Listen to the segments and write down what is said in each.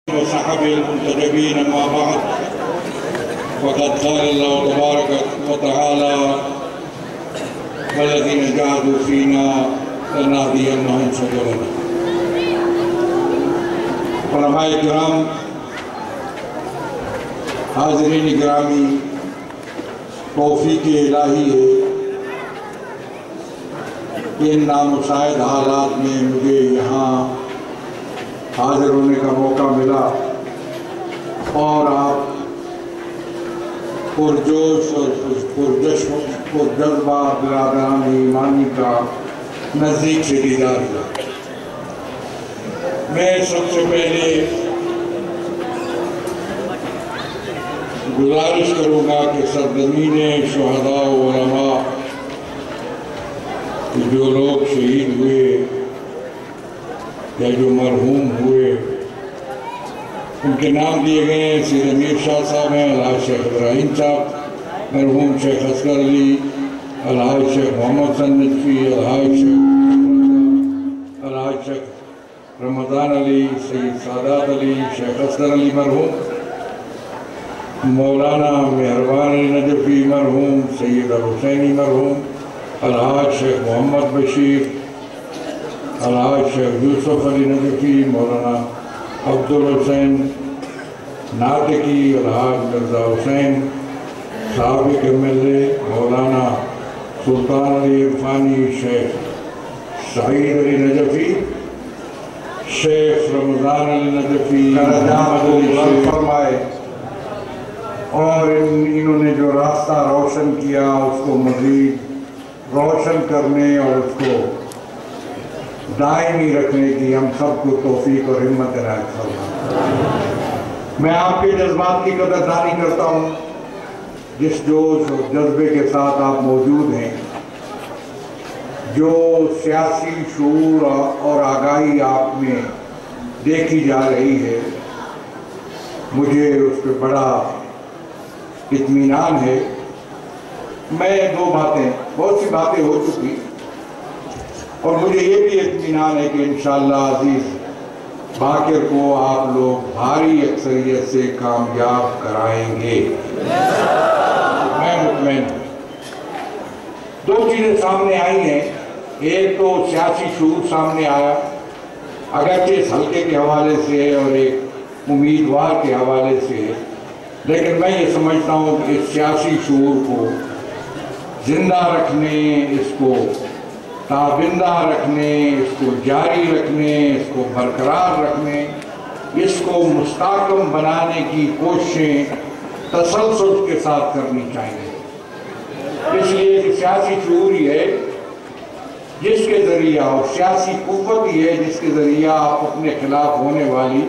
وصحب المنتجبين أما بعد وقد قال الله تبارك وتعالى والذين جاهدوا فينا لنهدينهم سبلنا. علماء کرام، حاضرین گرامی، توفیق الہی ہے کہ ان نامساعد حالات میں مجھے یہاں حاضر ہونے کا موقع ملا اور آپ پرجوش اور پرجذبہ برادران ایمانی کا نزدیک سے دیدار ہوا۔ میں سب سے پہلے گزارش کروں گا کہ سرزمین شہداء و علماء جو لوگ شہید ہوئے یا جو مرحوم ہوئے ان کے نام دیے گئے ہیں۔ سید امیر شاہ صاحب ہیں، الحاج شیخ ابراہیم صاحب، مرحوم شیخ اصغر علی، الحاج شیخ محمد حسن نجفی، الحاج شیخ رمضان علی، سید سادات علی، شیخ اصغر علی مرحوم، مولانا مہربان علی نجفی مرحوم، سید الحسینی مرحوم، الحاج شیخ محمد بشیر، الحاج شیخ یوسف علی نجفی، مولانا عبدالحسین ناطقی، الحاج مرزا حسین سابق MLA، مولانا سلطان علی عرفانی، شیخ سعید علی نجفی، شیخ رمضان علی نجفی، فرمائے اور انہوں نے جو راستہ روشن کیا اس کو مزید روشن کرنے اور اس کو دائمی رکھنے کی ہم سب کو توفیق اور ہمت عنایت فرمائے۔ میں آپ کے جذبات کی قدردانی کرتا ہوں، جس جوش اور جذبے کے ساتھ آپ موجود ہیں، جو سیاسی شعور اور آگاہی آپ میں دیکھی جا رہی ہے، مجھے اس پہ بڑا اطمینان ہے۔ میں بہت سی باتیں ہو چکی اور مجھے یہ بھی اطمینان ہے کہ انشاءاللہ عزیز باقر کو آپ لوگ بھاری اکثریت سے کامیاب کرائیں گے، میں مطمئن ہوں۔ دو چیزیں سامنے آئی ہیں، ایک تو سیاسی شعور سامنے آیا، اگرچہ اس حلقے کے حوالے سے اور ایک امیدوار کے حوالے سے، لیکن میں یہ سمجھتا ہوں کہ اس سیاسی شعور کو زندہ رکھنے، اس کو تابندہ رکھنے، اس کو جاری رکھنے، اس کو برقرار رکھنے، اس کو مستحکم بنانے کی کوششیں تسلسل کے ساتھ کرنی چاہیے۔ اس لیے کہ سیاسی شعور ہی ہے جس کے ذریعہ، اور سیاسی قوت ہی ہے جس کے ذریعہ آپ اپنے خلاف ہونے والی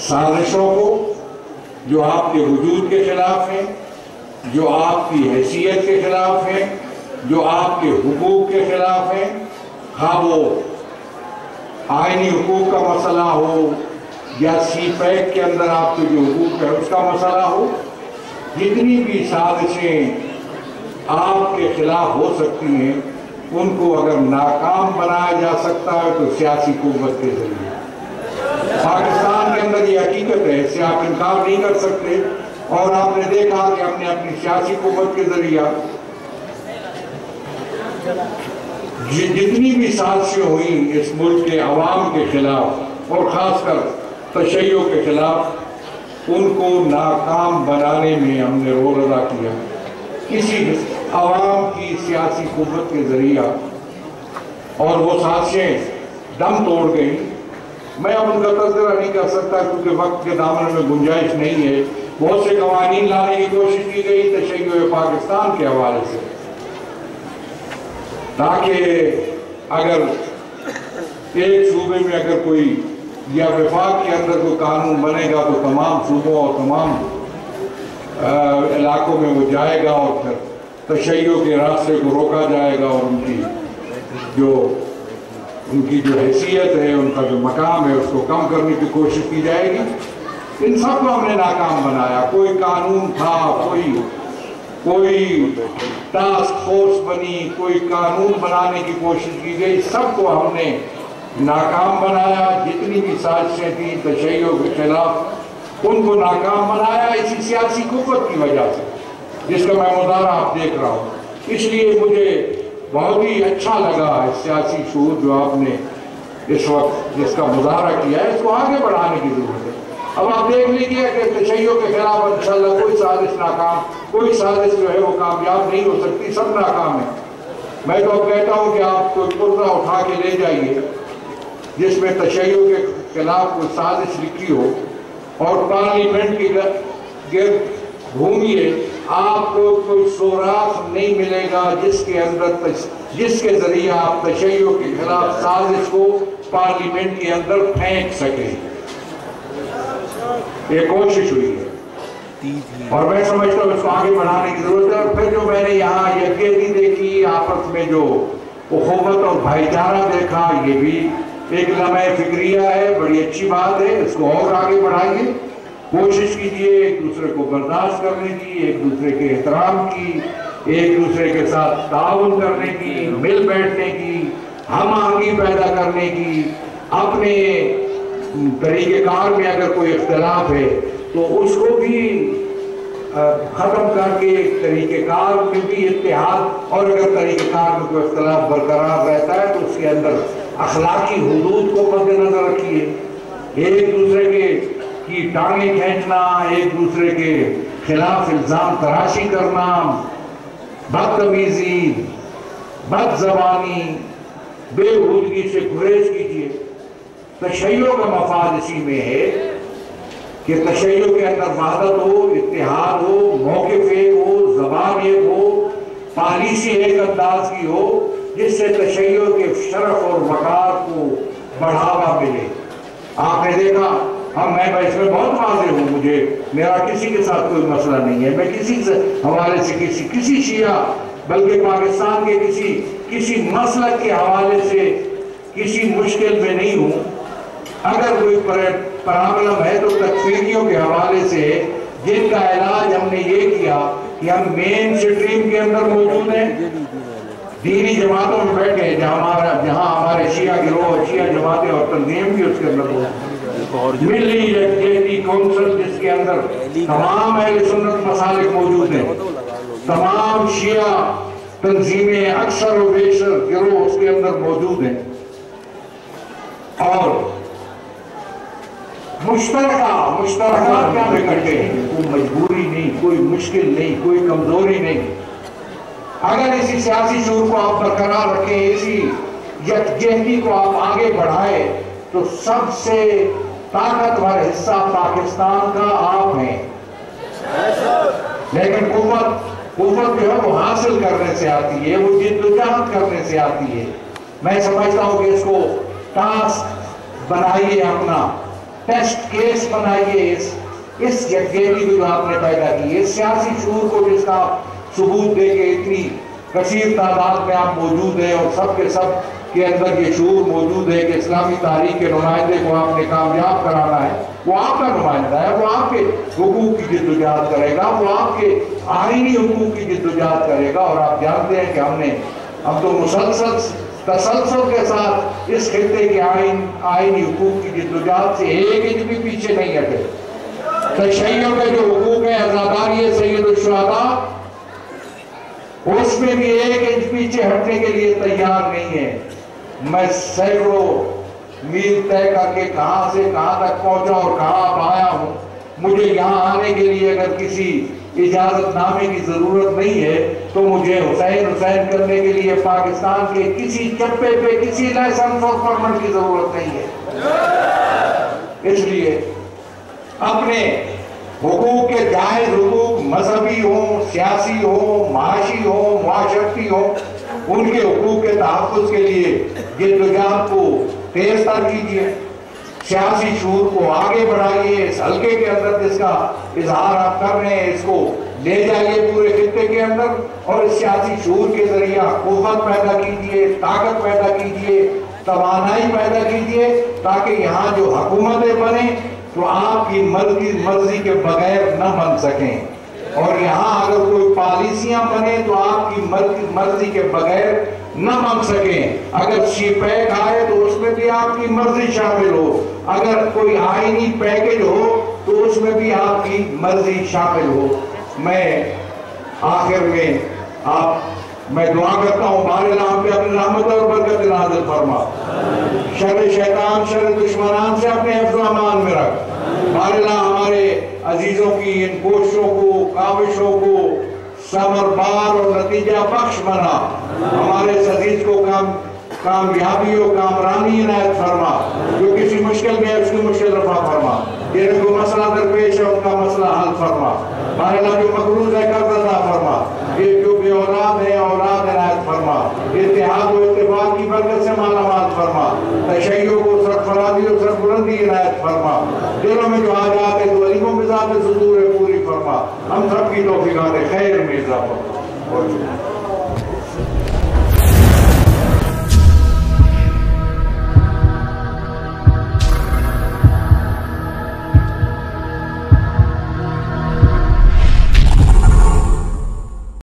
سازشوں کو، جو آپ کے وجود کے خلاف ہیں، جو آپ کی حیثیت کے خلاف ہیں، جو آپ کے حقوق کے خلاف ہیں، خواہ وہ آئینی حقوق کا مسئلہ ہو یا سی پیک کے اندر آپ کے جو حقوق ہے اس کا مسئلہ ہو، جتنی بھی سازشیں آپ کے خلاف ہو سکتی ہیں ان کو اگر ناکام بنایا جا سکتا ہے تو سیاسی قوت کے ذریعے۔ پاکستان کے اندر یہ حقیقت ہے، اس سے آپ انکار نہیں کر سکتے، اور آپ نے دیکھا کہ ہم نے اپنی سیاسی قوت کے ذریعہ جتنی بھی سازشیں ہوئیں اس ملک کے عوام کے خلاف اور خاص کر تشیع کے خلاف، ان کو ناکام بنانے میں ہم نے رول ادا کیا کسی عوام کی سیاسی قوت کے ذریعہ، اور وہ سازشیں دم توڑ گئیں۔ میں اب ان کا تذکرہ نہیں کر سکتا کیونکہ وقت کے دامن میں گنجائش نہیں ہے۔ بہت سے قوانین لانے کی کوشش کی گئی تشیع پاکستان کے حوالے سے، تاکہ اگر ایک صوبے میں اگر کوئی یا وفاق کے اندر کوئی قانون بنے گا تو تمام صوبوں اور تمام علاقوں میں وہ جائے گا، اور پھر تشیع کے راستے کو روکا جائے گا، اور ان کی جو حیثیت ہے، ان کا جو مقام ہے، اس کو کم کرنے کی کوشش کی جائے گی۔ ان سب کو ہم نے ناکام بنایا۔ کوئی قانون تھا، کوئی ٹاسک فورس بنی، کوئی قانون بنانے کی کوشش کی گئی، سب کو ہم نے ناکام بنایا، جتنی بھی سازشیں تھیں تشیع کے خلاف ان کو ناکام بنایا اسی سیاسی قوت کی وجہ سے، جس کا میں مظاہرہ آپ دیکھ رہا ہوں۔ اس لیے مجھے بہت ہی اچھا لگا اس سیاسی شعور جو آپ نے اس وقت جس کا مظاہرہ کیا ہے، اس کو آگے بڑھانے کی ضرورت ہے۔ اب آپ دیکھ لیجیے کہ تشیع کے خلاف انشاءاللہ کوئی سازش جو ہے وہ کامیاب نہیں ہو سکتی، سب ناکام ہے۔ میں تو اب کہتا ہوں کہ آپ کوئی پردہ اٹھا کے لے جائیے جس میں تشیع کے خلاف کوئی سازش لکھی ہو اور پارلیمنٹ کی گرد گھومیے، آپ کو کوئی سوراخ نہیں ملے گا جس کے ذریعے آپ تشیع کے خلاف سازش کو پارلیمنٹ کے اندر پھینک سکیں۔ یہ کوشش ہوئی ہے اور میں سمجھتا ہوں اس کو آگے بڑھانے کی ضرورت ہے۔ اور پھر جو میں نے یہاں یکجہتی دیکھی، آپس میں جو اخوت اور بھائی چارہ دیکھا، یہ بھی ایک لمحہ فکریہ ہے، بڑی اچھی بات ہے۔ اس کو اور آگے بڑھائیے، کوشش کیجئے ایک دوسرے کو برداشت کرنے کی، ایک دوسرے کے احترام کی، ایک دوسرے کے ساتھ تعاون کرنے کی، مل بیٹھنے کی، ہم آہنگی پیدا کرنے کی، اپنے طریقہ کار میں اگر کوئی اختلاف ہے تو اس کو بھی ختم کر کے طریقہ کار میں بھی اتحاد، اور اگر طریقہ کار میں کوئی اختلاف برقرار رہتا ہے تو اس کے اندر اخلاقی حدود کو مد نظر رکھیے۔ ایک دوسرے کی ٹانگیں کھینچنا، ایک دوسرے کے خلاف الزام تراشی کرنا، بدتمیزی، بد زبانی، بے ہودگی سے گریز کیجیے۔ تشیع کا مفاد اسی میں ہے کہ تشیع کے اندر وحدت ہو، اتحاد ہو، موقف ایک ہو، زبان ایک ہو، پالیسی ایک انداز کی ہو، جس سے تشیع کے شرف اور وقار کو بڑھاوا ملے۔ آپ نے دیکھا، میں اس میں بہت واضح ہوں، میرا کسی کے ساتھ کوئی مسئلہ نہیں ہے، میں کسی حوالے سے کسی شیعہ بلکہ پاکستان کے کسی مسلک کے حوالے سے کسی مشکل میں نہیں ہوں۔ اگر کوئی پرابلم ہے تو تکفیریوں کے حوالے سے، جن کا علاج ہم نے یہ کیا کہ ہم مین سٹریم کے اندر موجود ہیں، دینی جماعتوں میں بیٹھے ہیں، جہاں ہمارے شیعہ گروہ، شیعہ جماعتیں اور تنظیم بھی اس کے اندر موجود ہیں، ملی یکجہتی کونسل جس کے اندر تمام اہل سنت مسالک موجود ہیں، تمام شیعہ تنظیمیں اکثر و بیشتر گروہ اس کے اندر موجود ہیں، اور مشترکہ کیا اکٹھے ہیں، کوئی مجبوری نہیں، کوئی مشکل نہیں، کوئی کمزوری نہیں۔ اگر اسی سیاسی شعور کو آپ برقرار رکھیں، اسی یکجہتی کو آپ آگے بڑھائیں، تو سب سے طاقتور حصہ پاکستان کا آپ ہیں۔ لیکن قوت جو ہے وہ حاصل کرنے سے آتی ہے، وہ جدوجہد کرنے سے آتی ہے۔ میں سمجھتا ہوں کہ اس کو ٹاسک بنائیے، اپنا ٹیسٹ کیس بنائیے، اس یکجہتی کو جو آپ نے پیدا کی، اس سیاسی شعور کو جس کا ثبوت دے کے اتنی کثیر تعداد میں آپ موجود ہیں، اور سب کے اندر یہ شعور موجود ہے کہ اسلامی تحریک کے نمائندے کو آپ نے کامیاب کرانا ہے۔ وہ آپ کا نمائندہ ہے، وہ آپ کے حقوق کی جدوجہد کرے گا، وہ آپ کے آئینی حقوق کی جدوجہد کرے گا۔ اور آپ جانتے ہیں کہ ہم تو تسلسل کے ساتھ اس خطے کے آئینی حقوق کی جدوجہد سے ایک انچ بھی پیچھے نہیں ہٹے۔ تشیع کے جو حقوق ہیں، عزاداری سید الشہداء، اس میں بھی ایک انچ پیچھے ہٹنے کے لیے تیار نہیں ہے۔ میں سینکڑوں میل طے کر کے کہاں سے کہاں تک پہنچا اور کہاں اب آیا ہوں، مجھے یہاں آنے کے لیے اگر کسی اجازت نامے کی ضرورت نہیں ہے تو مجھے حسین کرنے کے لیے پاکستان کے کسی چپے پہ کسی لائسنس اور پرمٹ کی ضرورت نہیں ہے۔ اس لیے اپنے حقوق کے جائز حقوق، مذہبی ہوں، سیاسی ہوں، معاشی ہوں، معاشرتی ہوں، ان کے حقوق کے تحفظ کے لیے جدوجہد کو تیز تر کیجیے، سیاسی شعور کو آگے بڑھائیے، اس حلقے کے اندر جس کا اظہار آپ کر رہے ہیں اس کو لے جائیے پورے خطے کے اندر، اور اس سیاسی شعور کے ذریعہ قوت پیدا کیجیے، طاقت پیدا کیجیے، توانائی پیدا کیجیے، تاکہ یہاں جو حکومتیں بنیں تو آپ کی مرضی کے بغیر نہ بن سکیں، اور یہاں اگر کوئی پالیسیاں بنے تو آپ کی مرضی کے بغیر نہ مانگ سکیں. اگر سی پیک آئے تو اس میں بھی آپ کی مرضی شامل ہو. اگر کوئی آئینی پیکج ہو تو اس میں بھی آپ کی مرضی شامل ہو. میں آخر میں دعا کرتا ہوں بار اللہ پہ اپنی رحمت اور برکت نازل فرما. شر شیطان شر دشمنان سے اپنے حفظ و امان میں رکھ. بار اللہ ہمارے عزیزوں کی ان کوششوں کو کاوشوں کو ثمر بار اور نتیجہ بخش بنا. ہمارے اس عزیز کو کامیابی و کامرانی عنایت فرما. جو کسی مشکل میں ہے اس کی مشکل رفع فرما. جنہیں کوئی مسئلہ درپیش ہے ان کا مسئلہ حل فرما. بار اللہ جو مقروض ہے قرض ادا فرما. یہ جو بے اولاد ہے اولاد عنایت فرما. اتحاد و اتفاق کی برکت سے مالا مال فرما. تشیع کو سرفرازی و سربلندی عنایت فرما. دلوں میں جو حاجات ہے تو علیموں کے ذات صدور پوری فرما. ہم سب کی توفیقات خیر میں اضافہ.